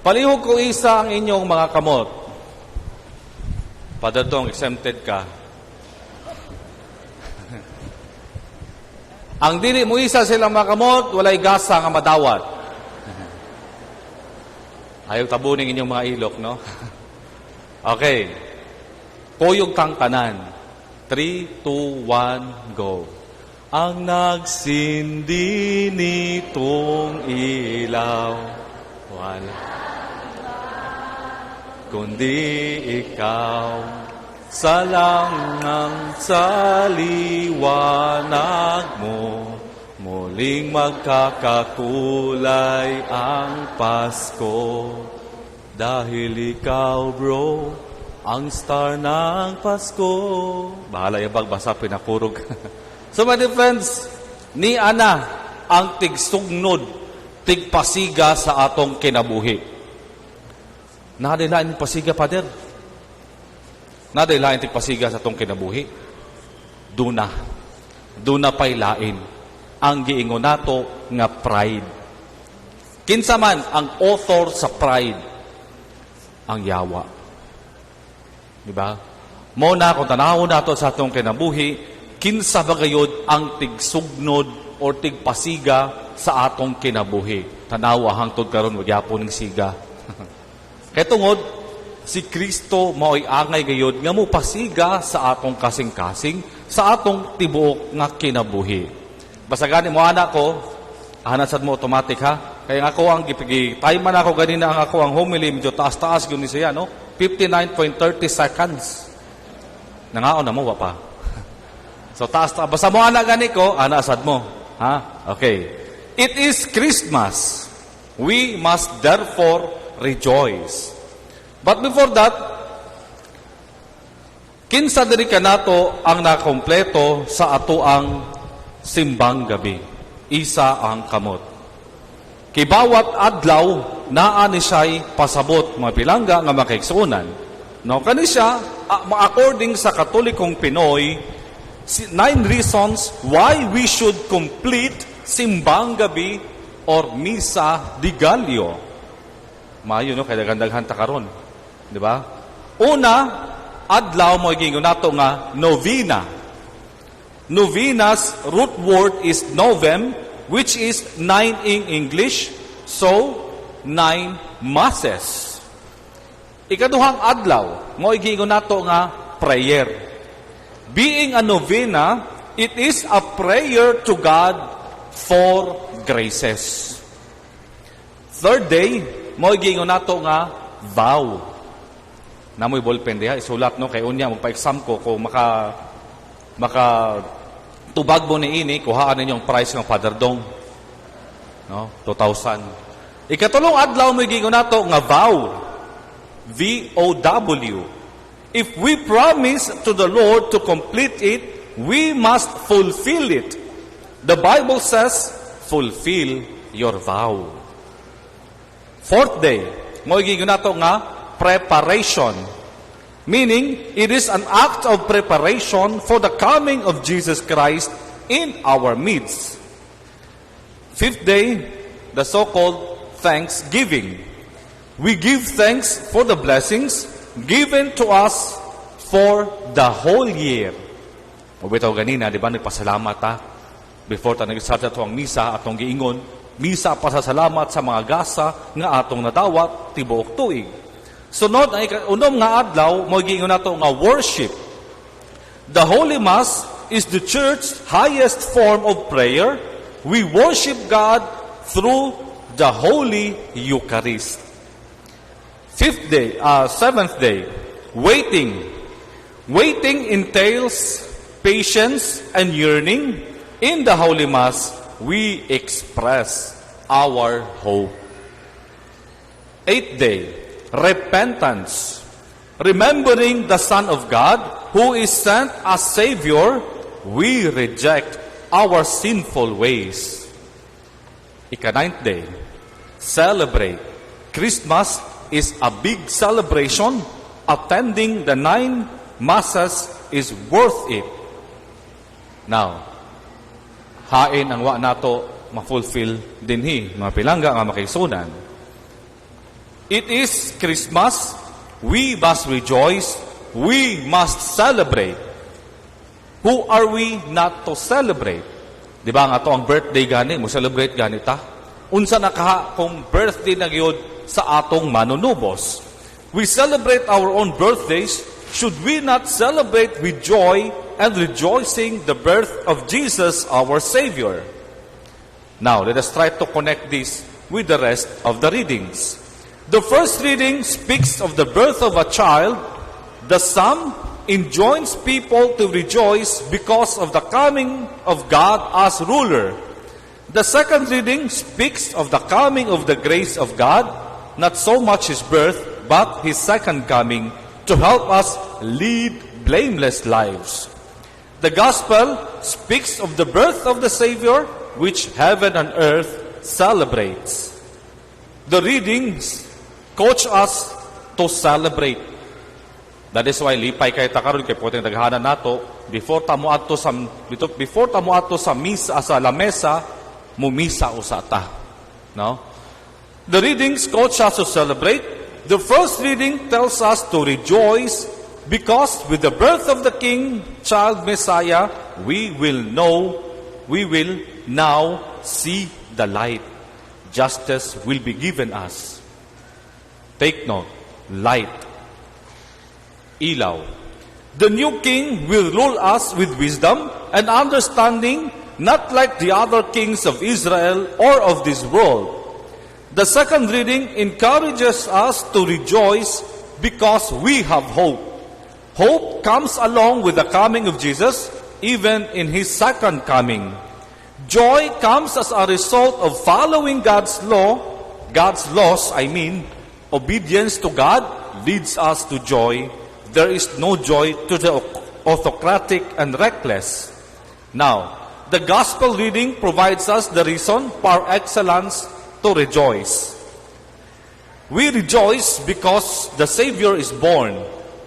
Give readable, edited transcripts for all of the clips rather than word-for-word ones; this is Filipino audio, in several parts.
Palihog ko isa ang inyong mga kamot. Padadong exempted ka. Ang dili mo isa silang mga kamot, walay gasa nga madawat. Ayaw tabuning inyong mga ilok, no? Okay. Kuyog kang tanan. 3, 2, 1, go. Ang nagsindi nitong ilaw, wala kundi ikaw, sa langang sa liwanag mo, muling magkakakulay ang Pasko. Dahil ikaw, bro, ang star ng Pasko. Bahala Yabag, basta Pinakurog. So my dear friends, ni Ana ang tigsugnod, tigpasiga sa atong kinabuhi. Nadailain pasiga, Father. Nadailain tigpasiga sa atong kinabuhi. Duna pay lain. Ang giingon nato nga pride. Kinsa man ang author sa pride? Ang yawa. Diba? Mo na kung tanawon nato sa atong kinabuhi, kinsa ba gayud ang tigsugnod o tigpasiga sa atong kinabuhi? Tanawa hangtod karon magyapon ng siga. Kaya tungod, si Kristo mao'y angay gayod nga mo pasiga sa atong kasing-kasing, sa atong tibuok nga kinabuhi. Basta gani mo anak ko, hanasad mo automatic ha? Kaya nga ako ang time man ako ganina ang ako ang homily, medyo taas-taas yun siya, no? 59.30 seconds. Nangaon na mo, pa. So taas-taas. Basta mo anak gani ko, hanasad mo. Ha? Okay. It is Christmas. We must therefore rejoice. But before that, kinsa diri kanato ang nakompleto sa atoang simbang gabi. Isa ang kamot. Kay bawat adlaw naa ni siya'y pasabot mga pilangga nga makaigsunan. No, kani siya according sa Katolikong Pinoy 9 reasons why we should complete simbang gabi or misa di Gallo. Mayo no kay daghan-daghan ta karon, di ba? Una, adlaw mo gingon nato nga novena. Novena's root word is novem, which is 9 in English, so 9 masses. Ikaduhang adlaw mo gingon nato nga prayer. Being a novena, it is a prayer to God for graces. Third day, mo gingon nato nga vow. Namoy ballpen diha isulat no kay unya magpa-exam ko kung maka tubag mo ni ini kuhaan ninyo ang price ng Father Dong. No, 2,000. Ikatulong adlaw mo gingon nato nga vow. VOW. If we promise to the Lord to complete it, we must fulfill it. The Bible says, fulfill your vow. Fourth day, mo gingon nato nga preparation. Meaning, it is an act of preparation for the coming of Jesus Christ in our midst. Fifth day, the so-called thanksgiving. We give thanks for the blessings given to us for the whole year. O bitaw ganina, di ba, nagpasalamat ha? Before ta nag-start ato ang misa, atong giingon, misa pasasalamat sa mga gasa nga atong nadawat tibuok tuig. Sunod ay unom nga adlaw mo giingon nato nga worship. The Holy Mass is the church's highest form of prayer. We worship God through the Holy Eucharist. Seventh day, waiting. Waiting entails patience and yearning. In the Holy Mass, we express our hope. Eighth day, repentance. Remembering the Son of God, who is sent as Savior, we reject our sinful ways. Ika-9th day, celebrate. Christmas is a big celebration. Attending the 9 masses is worth it. Now, hain ang wa nato ma-fulfill dinhi mga pilangga nga makigsunan. It is Christmas. We must rejoice. We must celebrate. Who are we not to celebrate? Di ba nga to ang birthday gani, mo celebrate gani ta? Unsa na kaha kung birthday na gyud sa atong manunubos? We celebrate our own birthdays. Should we not celebrate with joy and rejoicing the birth of Jesus, our Savior? Now, let us try to connect this with the rest of the readings. The first reading speaks of the birth of a child. The psalm enjoins people to rejoice because of the coming of God as ruler. The second reading speaks of the coming of the grace of God, not so much His birth, but His second coming to help us lead blameless lives. The Gospel speaks of the birth of the Savior, which heaven and earth celebrates. The readings coach us to celebrate. That is why lipay kay takaron kay poteng daghanan nato before tamo adto sa misa sa lamesa mumisa usata. No? The readings coach us to celebrate. The first reading tells us to rejoice because with the birth of the King, child Messiah, we will now see the light. Justice will be given us. Take note, light, ilaw. The new king will rule us with wisdom and understanding, not like the other kings of Israel or of this world. The second reading encourages us to rejoice because we have hope. Hope comes along with the coming of Jesus, even in His second coming. Joy comes as a result of following God's laws. Obedience to God leads us to joy. There is no joy to the autocratic and reckless. Now, the gospel reading provides us the reason par excellence to rejoice. We rejoice because the Savior is born.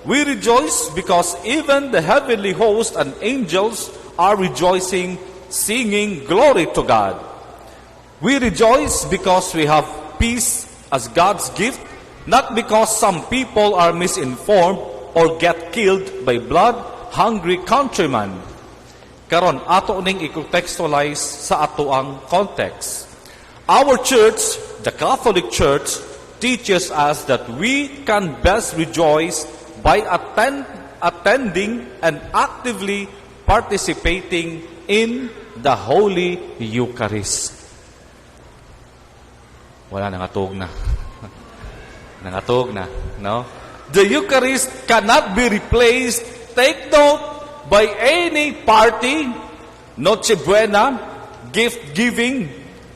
We rejoice because even the heavenly host and angels are rejoicing, singing glory to God. We rejoice because we have peace as God's gift, not because some people are misinformed or get killed by blood-hungry countrymen. Karon, ato ning i-contextualize sa ato ang context. Our church, the Catholic Church, teaches us that we can best rejoice by attending and actively participating in the Holy Eucharist. Wala, nangatog na. Nangatog na, no? The Eucharist cannot be replaced, take note, by any party, Noche Buena, gift-giving,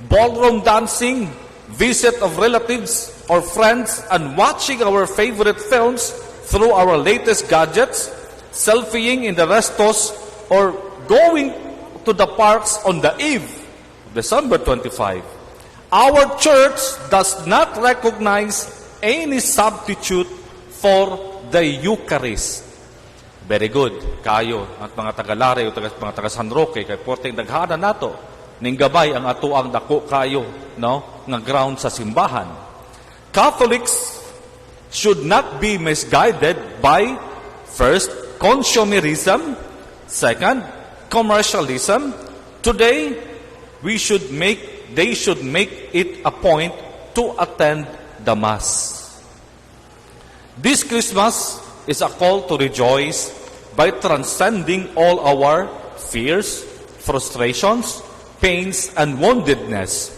ballroom dancing, visit of relatives or friends, and watching our favorite films through our latest gadgets, selfieing in the restos, or going to the parks on the eve of December 25. Our church does not recognize any substitute for the Eucharist. Very good. Kayo, at mga taga-Lare, o mga taga-San Roque, kay porteng daghana nato, ning gabay ang atuang dako kayo, no? Nga ground sa simbahan. Catholics should not be misguided by, first, consumerism, second, commercialism. Today, they should make it a point to attend the Mass. This Christmas is a call to rejoice by transcending all our fears, frustrations, pains, and woundedness.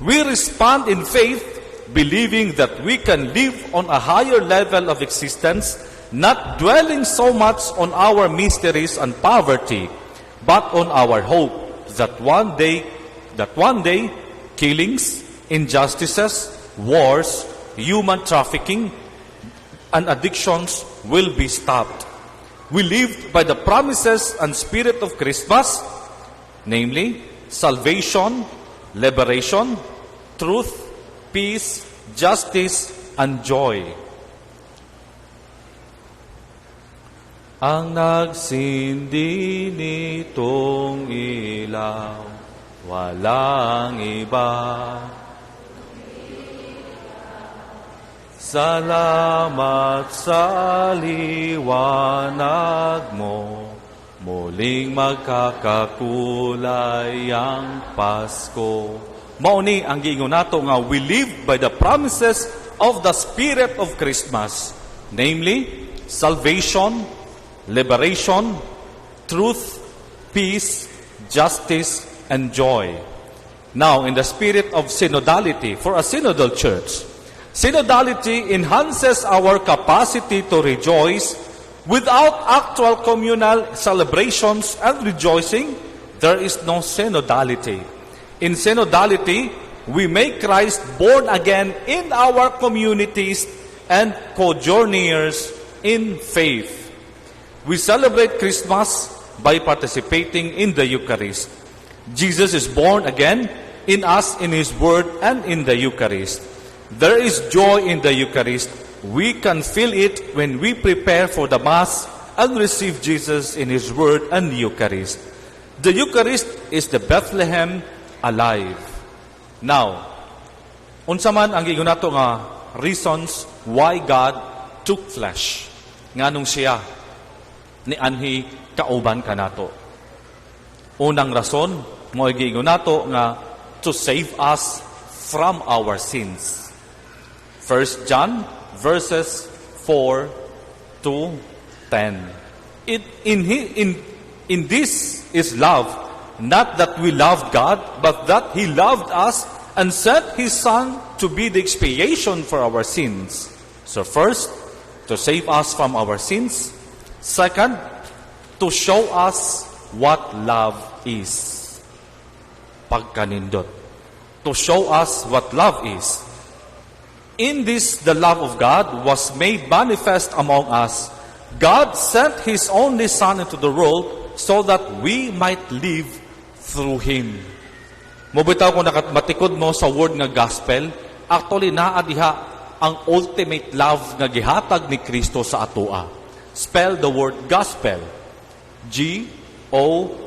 We respond in faith, believing that we can live on a higher level of existence, not dwelling so much on our miseries and poverty, but on our hope that one day killings, injustices, wars, human trafficking, and addictions will be stopped. We live by the promises and spirit of Christmas, namely salvation, liberation, truth, peace, justice, and joy. Ang nagsindi nitong ilaw, walang iba. Salamat sa liwanag mo, muling magkakakulay ang Pasko. Mauni ang giingon nato nga we live by the promises of the Spirit of Christmas, namely, salvation, liberation, truth, peace, justice, and joy. Now, in the spirit of synodality, for a synodal church, synodality enhances our capacity to rejoice without actual communal celebrations and rejoicing. There is no synodality. In synodality, we make Christ born again in our communities and co-journeyers in faith. We celebrate Christmas by participating in the Eucharist. Jesus is born again in us in His Word and in the Eucharist. There is joy in the Eucharist. We can feel it when we prepare for the Mass and receive Jesus in His Word and Eucharist. The Eucharist is the Bethlehem alive. Now, unsa man ang giingon nato nga reasons why God took flesh. Nganong siya ni anhi kauban kanato. Unang rason mo giingon nato nga to save us from our sins. 1 John verses 4 to 10. In this is love, not that we loved God, but that He loved us and sent His Son to be the expiation for our sins. So first, to save us from our sins. Second, to show us what love is. Pagkanindot. To show us what love is. In this, the love of God was made manifest among us. God sent His only Son into the world so that we might live through Him. Mubitaw kung matikod mo sa word nga gospel, actually naa diha ang ultimate love nga gihatag ni Kristo sa atoa. Spell the word gospel. G-O-S-P-E-O-L.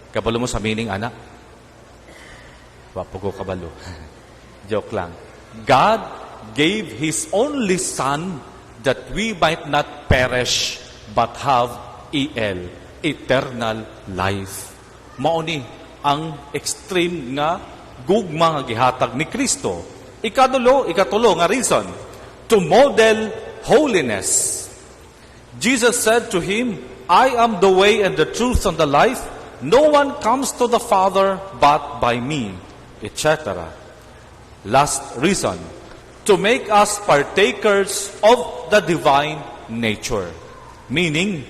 Kabalo mo sa meaning, anak? Wapo ko kabalo. Joke lang. God gave His only Son that we might not perish but have EL, eternal life. Mauni ang extreme nga gugma nga gihatag ni Kristo. Ikatulo nga reason, to model holiness. Jesus said to him, I am the way and the truth and the life. No one comes to the Father but by me, etc. Last reason, to make us partakers of the divine nature, meaning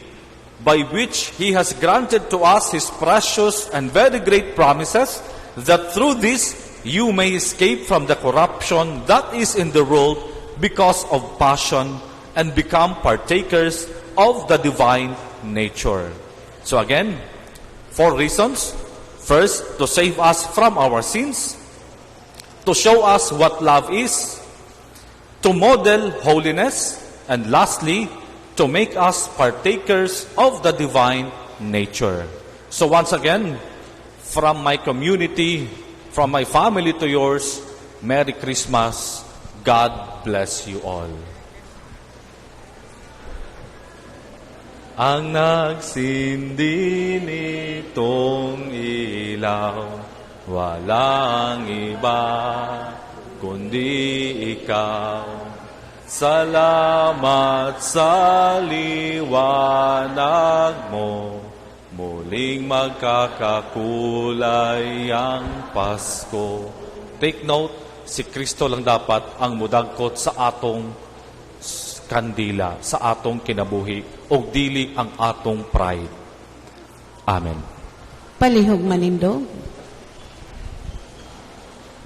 by which He has granted to us His precious and very great promises, that through this you may escape from the corruption that is in the world because of passion and become partakers of the divine nature. So again, 4 reasons. First, to save us from our sins, to show us what love is, to model holiness, and lastly, to make us partakers of the divine nature. So once again, from my community, from my family to yours, Merry Christmas. God bless you all. Ang nagsindi nitong ilaw, walang iba kundi ikaw. Salamat sa liwanag mo, muling magkakakulay ang Pasko. Take note, si Kristo lang dapat ang mudagkot sa atong kandila, sa atong kinabuhi, o dili ang atong pride. Amen. Palihog manindog.